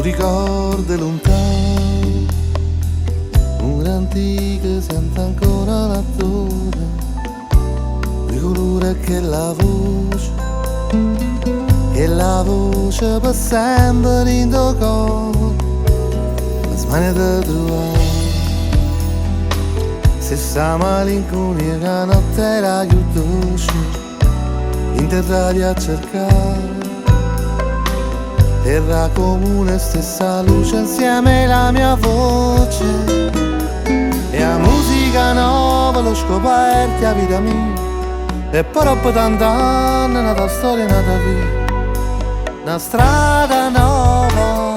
un ricordo lontano, un'antica sente ancora l'attore, di colore che la voce per sempre in tuo cuore, la smania di trovare. Se sta malinconia che notte era più dolce, interrati a cercare terra comune, stessa luce insieme alla mia voce, e la musica nuova l'ho scoperta a vita mia, e poi dopo tanti anni è nata storia, è nata vita, una strada nuova,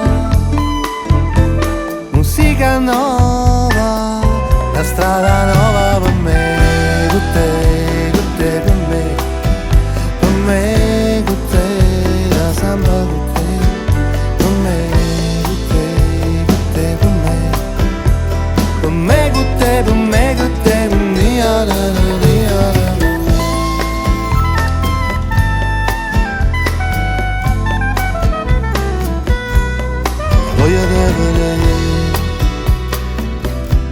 musica nuova, una strada nuova per me, con te per me, per me con te, la samba con te.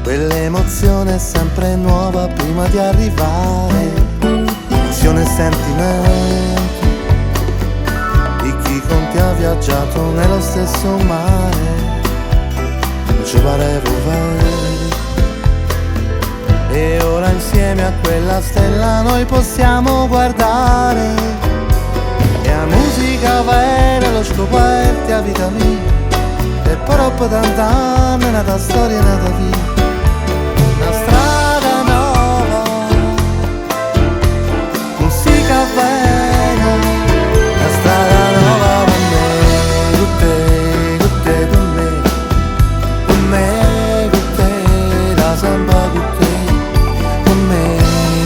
Quell'emozione è sempre nuova prima di arrivare, passione e sentimento di chi con te ha viaggiato nello stesso mare, non ci pare vero. E ora insieme a quella stella noi possiamo guardare, e la musica vera l'ho scoperta a vita mia, e poi dopo tant'anni è nata storia, è nata vita, una strada nuova, musica vera, una strada nuova per me, con te per me, per me con te, la samba con te, per me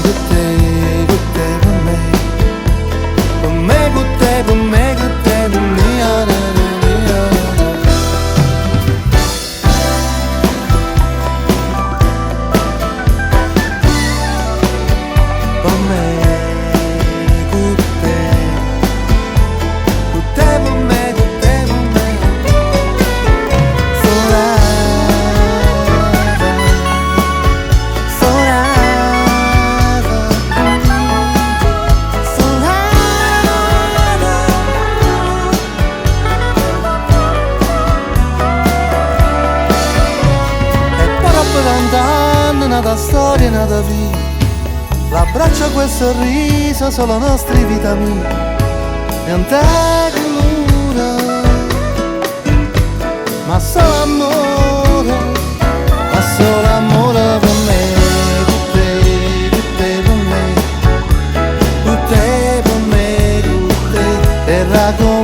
con te, per me, per me con te, per me con te, per me. Nata storia, nata vita, l'abbraccio, quel sorriso, solo nostri vita mia, niente colore, ma solo amore per me, per te per me, per te per me, per te, terra con